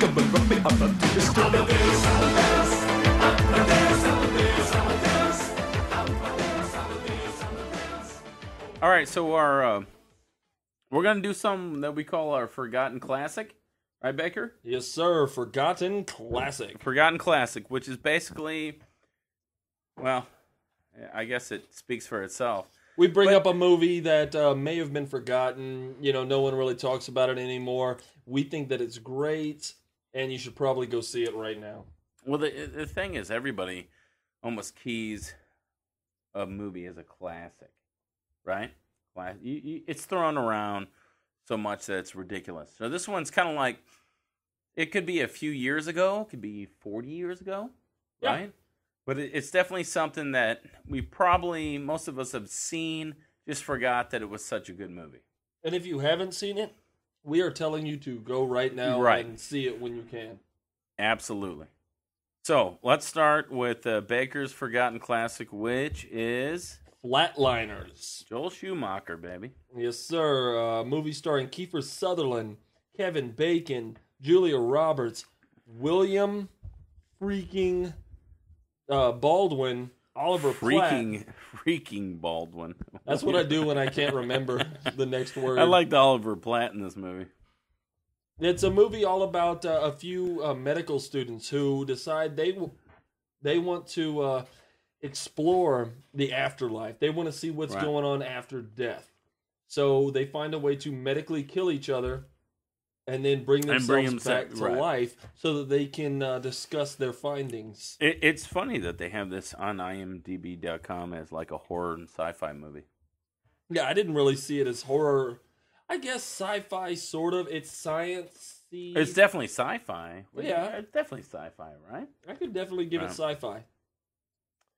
come and rock me. I'm not this. I'm a this, I'm a this. I'm a this, I'm a this, I'm a this. I'm a this, I'm a this, I'm a this. All right, so we're gonna do something that we call our Forgotten Classic, right, Baker? Yes, sir. Forgotten Classic. Forgotten Classic, which is basically, well, I guess it speaks for itself. We bring up a movie that may have been forgotten. You know, no one really talks about it anymore. We think that it's great, and you should probably go see it right now. Well, the thing is, everybody almost keys a movie as a classic, right? It's thrown around so much that it's ridiculous. So this one's kind of like, it could be a few years ago, it could be 40 years ago, right? But it's definitely something that most of us have seen, just forgot that it was such a good movie. And if you haven't seen it, we are telling you to go right now and see it when you can. Absolutely. So let's start with Baker's Forgotten Classic, which is Flatliners. Joel Schumacher, baby. Yes, sir. Movie starring Kiefer Sutherland, Kevin Bacon, Julia Roberts, William freaking Baldwin, Oliver Platt. Freaking Baldwin. That's what I do when I can't remember the next word. I liked Oliver Platt in this movie. It's a movie all about a few medical students who decide they want to explore the afterlife. They want to see what's going on after death. So they find a way to medically kill each other and then bring themselves back to life so that they can discuss their findings. It's funny that they have this on IMDb.com as like a horror and sci-fi movie. Yeah, I didn't really see it as horror. I guess sci-fi, sort of. It's science-y. It's definitely sci-fi. Yeah. It's definitely sci-fi, right? I could definitely give it sci-fi.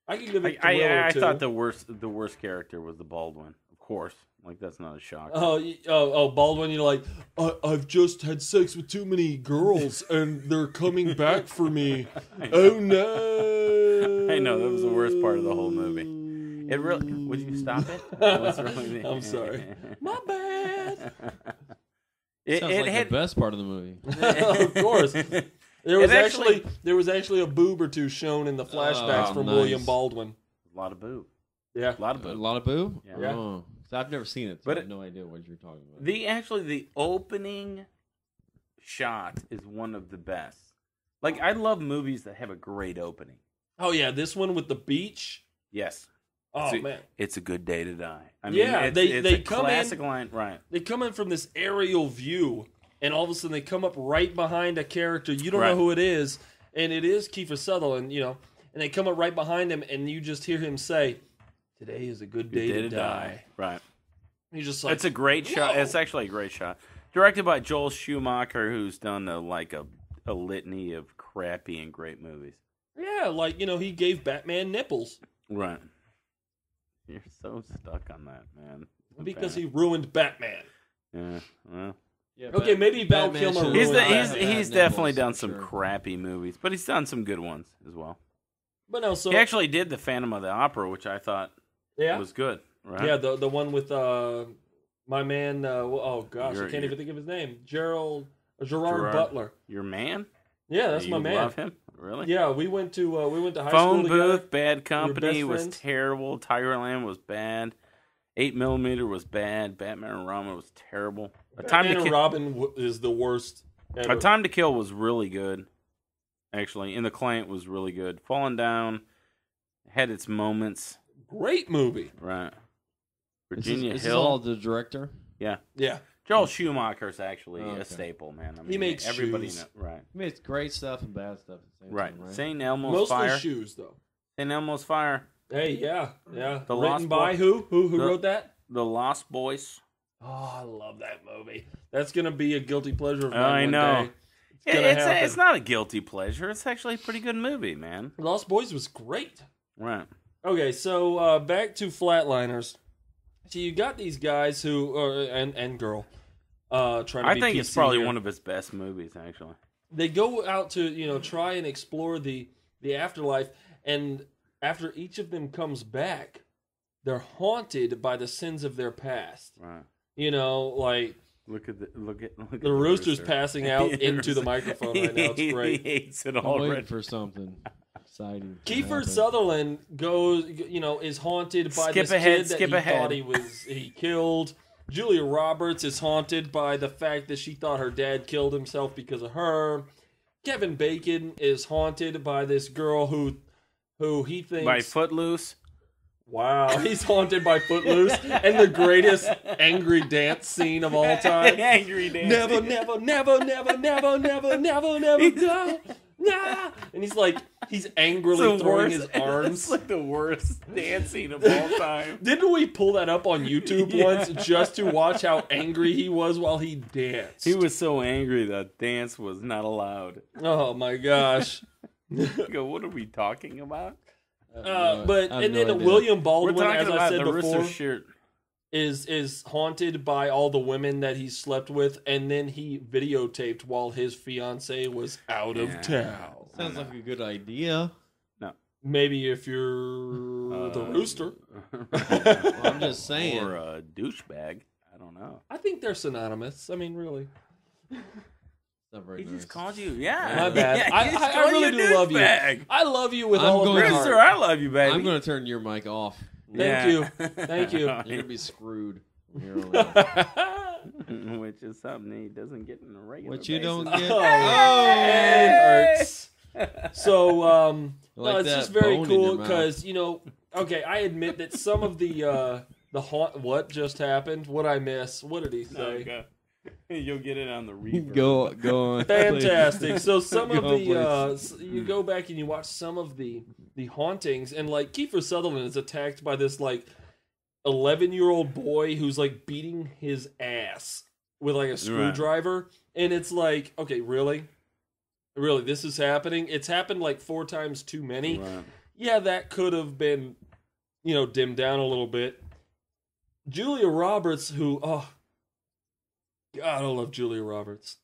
I could give it thriller, I too. thought the worst character was the Baldwin. Of course. Like, that's not a shock. Oh, Baldwin, you're like, I've just had sex with too many girls, and they're coming back for me. Oh, no. I know, that was the worst part of the whole movie. It really... Would you stop it? I'm sorry. My bad. Sounds like the best part of the movie. Of course. There was actually a boob or two shown in the flashbacks from William Baldwin. A lot of boob. Yeah. A lot of boob. A lot of boob? Yeah. Oh. So I've never seen it, so I have no idea what you're talking about. The opening shot is one of the best. Like, I love movies that have a great opening. Oh, yeah, this one with the beach? Yes. Oh, man. It's a good day to die. I mean, yeah, it's they a come classic in, line, right. They come in from this aerial view, and all of a sudden they come up right behind a character. You don't know who it is, and it is Kiefer Sutherland, you know, and they come up right behind him, and you just hear him say, "Today is a good day to die." Right. He's just like, it's a great shot. It's actually a great shot. Directed by Joel Schumacher, who's done a litany of crappy and great movies. Yeah, like, you know, he gave Batman nipples. Right. You're so stuck on that, man. Because he ruined Batman. Yeah, well. Yeah, okay, maybe Val Kilmer ruined Batman. He's definitely done some crappy movies, but he's done some good ones as well. But no, so he actually did the Phantom of the Opera, which I thought was good. Right? Yeah, the one with my man. Oh gosh, I can't even think of his name. Gerard Butler. Your man? Yeah, that's my man. You love him? Really? Yeah, we went to high Phone school together. Booth, Bad Company was friends. terrible. Tigerland was bad. 8mm was bad. Batman and Robin was terrible. Batman and Robin is the worst ever. A Time to Kill was really good, actually. And The Client was really good. Falling Down had its moments. Great movie. Right. Virginia Hill. Is this all the director? Yeah. Yeah. Joel Schumacher's actually a staple, man. I mean, he makes everybody shoes. Right. He makes great stuff and bad stuff at the same time, right? St. Elmo's Fire. Mostly shoes, though. St. Elmo's Fire. Hey, yeah. The Written Lost by who? Who wrote that? The Lost Boys. Oh, I love that movie. That's going to be a guilty pleasure of mine I know. Day. It's not a guilty pleasure. It's actually a pretty good movie, man. Lost Boys was great. Right. Okay, so back to Flatliners. So you got these guys who, and girl, trying to be I think it's PC probably here. one of his best movies, actually. They go out to, try and explore the afterlife, and after each of them comes back, they're haunted by the sins of their past. Right. Like Look at the rooster's passing out into the microphone right now. It's great. He hates it I'm already. waiting for something exciting. Kiefer Sutherland is haunted by this kid that he thought he killed. Julia Roberts is haunted by the fact that she thought her dad killed himself because of her. Kevin Bacon is haunted by this girl who he thinks... By Footloose? Wow, he's haunted by Footloose and the greatest angry dance scene of all time. Angry dance. Never, never, never, never, never, never, never, never, no, nah. And he's angrily throwing his arms. It's like the worst dance scene of all time. Didn't we pull that up on YouTube once just to watch how angry he was while he danced? He was so angry that dance was not allowed. Oh my gosh. What are we talking about? William Baldwin, as I said before, shirt. is haunted by all the women that he slept with, and then he videotaped while his fiance was out of town. Sounds like a good idea. No, maybe if you're the rooster. Well, I'm just saying, or a douchebag. I don't know. I think they're synonymous. I mean, really. He just called you, My bad. Yeah, I really do love you. I love you with all of my heart. Sir, I love you, baby. I'm going to turn your mic off. Thank you. You're going to be screwed from here on out. Which is something he doesn't get in a regular What you basis. don't get? It hurts. So, Like it's that just very bone in cool your mouth. because, okay, I admit that some of the haunt... What just happened? What'd I miss? What did he say? Okay. You'll get it on the reverb. Go on. Fantastic. So some of Go the you go back and you watch some of the hauntings, and like Kiefer Sutherland is attacked by this like 11-year-old boy who's like beating his ass with like a screwdriver, and it's like, okay, really, this is happening. It's happened like 4 times too many. Right. Yeah, that could have been, dimmed down a little bit. Julia Roberts, who God, I love Julia Roberts.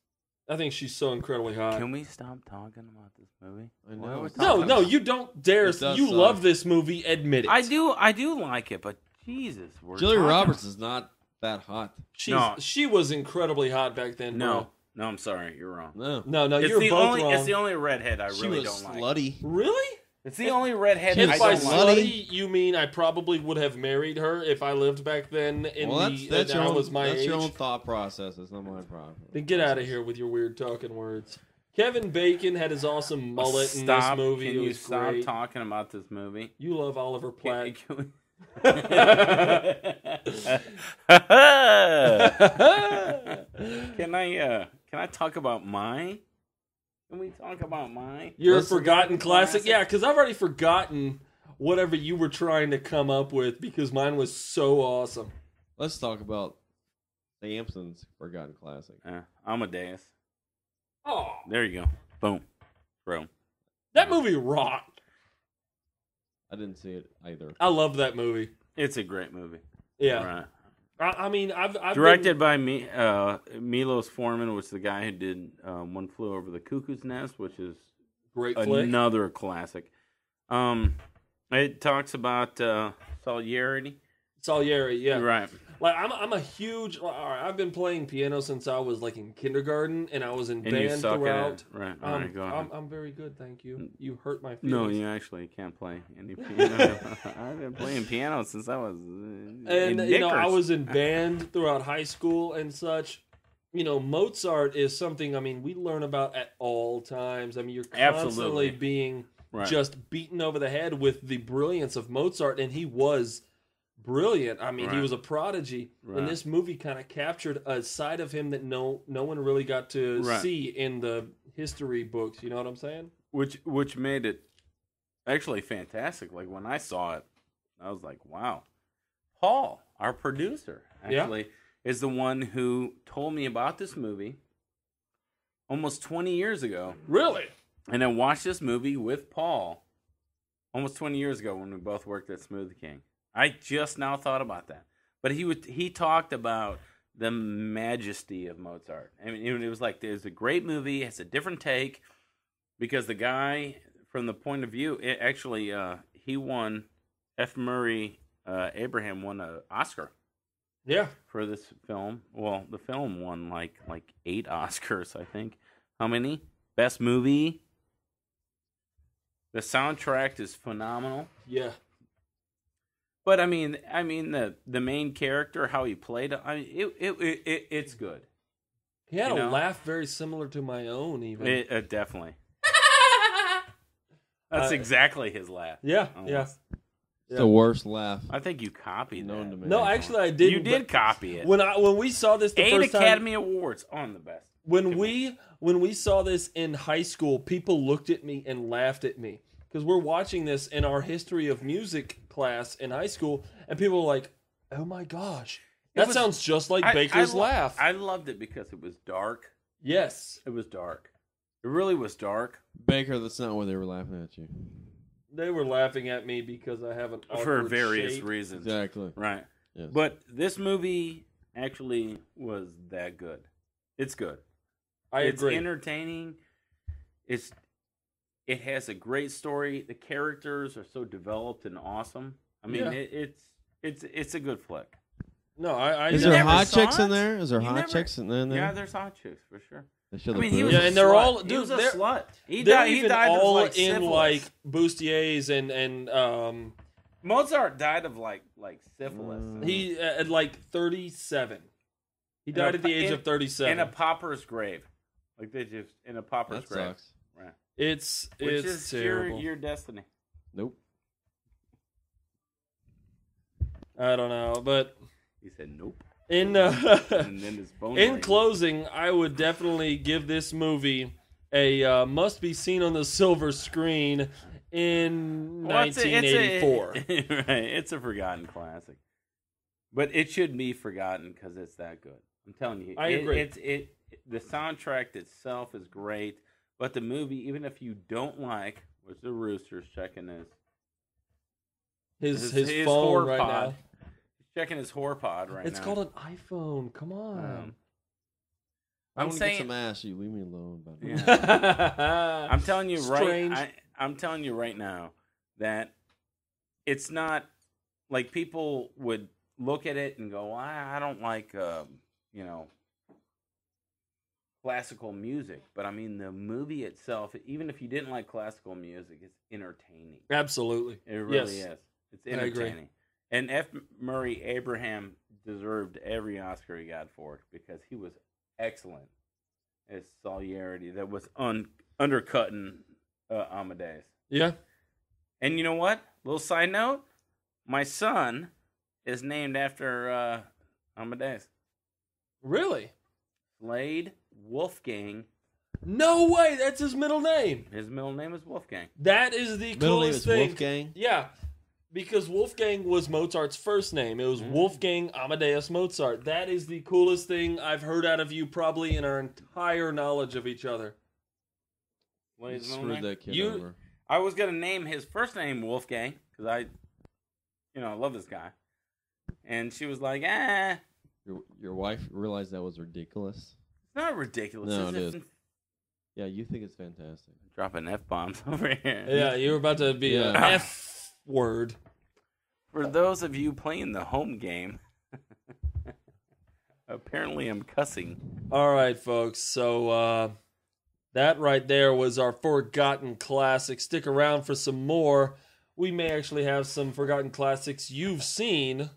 I think she's so incredibly hot. Can we stop talking about this movie? I know. No, you don't dare. You love this movie. Admit it. I do like it, but Jesus, Julia Roberts is not that hot. She was incredibly hot back then. No, I'm sorry, you're wrong. No, you're both wrong. It's the only redhead I She really was don't like. slutty. Really? It's the only redhead If I by don't like. slutty you mean I probably would have married her if I lived back then That's I was my age? your own thought process. It's not my problem. Then get out of here with your weird talking words. Kevin Bacon had his awesome mullet in this movie. Can it you was stop great. talking about this movie? You love Oliver Platt. Can I talk about mine? Can we talk about mine? Your forgotten classic? Yeah, because I've already forgotten whatever you were trying to come up with because mine was so awesome. Let's talk about Samson's forgotten classic. Amadeus. Oh, There you go. Boom. Bro. that movie rocked. I didn't see it either. I love that movie. It's a great movie. Yeah. Right. I mean, I've Directed by Milos Forman, which is the guy who did One Flew Over the Cuckoo's Nest, which is great flick. another classic. It talks about Salieri. Salieri, yeah. Right. Like I'm a huge. I've been playing piano since I was like in kindergarten, and I was in And band you suck throughout. at it. Right. All right, go ahead. I'm very good, thank you. You hurt my feelings. No, you actually can't play any piano. I've been playing piano since I was And I was in band throughout high school and such. Mozart is something. I mean, we learn about at all times. I mean, you're constantly Absolutely. being Right. just beaten over the head with the brilliance of Mozart, and he was brilliant. I mean, he Right. was a prodigy, Right. and this movie kind of captured a side of him that no one really got to Right. see in the history books. You know what I'm saying? Which made it actually fantastic. Like when I saw it, I was like, wow. Paul, our producer, actually is the one who told me about this movie almost 20 years ago. Really? And I watched this movie with Paul almost 20 years ago when we both worked at Smoothie King. I just now thought about that. But he talked about the majesty of Mozart. I mean, it was like, there's a great movie. It's a different take because the guy, from the point of view, he won, F. Murray Abraham won an Oscar Yeah. for this film. Well, the film won like 8 Oscars, I think. How many? Best movie. The soundtrack is phenomenal. Yeah. But I mean the main character, how he played it, it's good. He had You a know? laugh very similar to my own, even. Definitely. That's exactly his laugh. Yeah, almost. yeah. It's the worst laugh I think you copied known to that. me. No, actually, I didn't. You did but copy it. When we saw this the 8 first time, Academy Awards on the best. when we saw this in high school, people looked at me and laughed at me because we're watching this in our history of music class in high school, and people were like, "Oh my gosh, that was- sounds just like Baker's laugh." I loved it because it was dark. Yes, It was dark. It really was dark. Baker, that's not why they were laughing at you. they were laughing at me because I have an For awkward various shape. reasons. Exactly. Right. Yes. But this movie actually was that good. It's good. It's agree. entertaining. It has a great story. The characters are so developed and awesome. I mean, Yeah. it's a good flick. No, I Is You there never hot saw chicks in it? there? Is there You hot never- chicks in there? Yeah, there's hot chicks for sure. They show I the mean, he boobs? was Yeah, a and they're slut. all- he dude, was a they're- slut. He they're died. He even died all of like in syphilis. like bustiers and Mozart died of like syphilis. he at like 37. He died at the age of 37. in a pauper's grave. Like they just in a pauper's That grave. sucks. Right. It's Which is terrible. your destiny. Nope. I don't know, but He said nope. in And then his bone in rings. closing, I would definitely give this movie a must be seen on the silver screen in Well, it's 1984. Right. It's a forgotten classic. But it should be forgotten because it's that good. I'm telling you. I agree. The soundtrack itself is great, but the movie, even if you don't like, where's the rooster's checking His his phone whore right pod. now. He's checking his whore pod right It's now. called an iPhone. Come on. I I'm want to saying, get some ass. You leave me alone. But Yeah. I'm telling you Strange. I'm telling you right now that it's not like people would look at it and go, I don't like, classical music. But I mean, the movie itself, even if you didn't like classical music, it's entertaining. Absolutely. It really Yes. is. It's I agree. entertaining. And F. Murray Abraham deserved every Oscar he got for it because he was excellent as Salieri that was undercutting Amadeus. Yeah. And you know what? Little side note: my son is named after Amadeus. Really? Slade Wolfgang. No way. That's his middle name. His middle name is Wolfgang. That is the middle name coolest is thing. Wolfgang. Yeah, because Wolfgang was Mozart's first name. It was Wolfgang Amadeus Mozart. That is the coolest thing I've heard out of you probably in our entire knowledge of each other. What You is his middle screwed name? that kid You- over. I was gonna name his first name Wolfgang because I love this guy, and she was like, Your wife realized that was ridiculous. it's not ridiculous. No, is it it? is. Yeah, you think it's fantastic. Dropping F bombs over here. Yeah, you were about to be an Yeah. F word. For those of you playing the home game, apparently I'm cussing. All right, folks. So that right there was our forgotten classic. Stick around for some more. We may actually have some forgotten classics you've seen,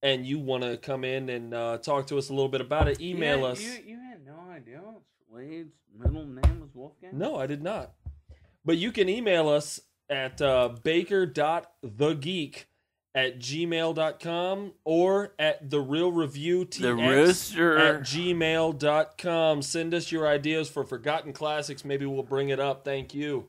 and you want to come in and talk to us a little bit about it. Email us. You had no idea Slade's middle name was Wolfgang? No, I did not. But you can email us at baker.thegeek@gmail.com or at therealreviewtx The Rooster. at gmail.com. Send us your ideas for forgotten classics. Maybe we'll bring it up. Thank you.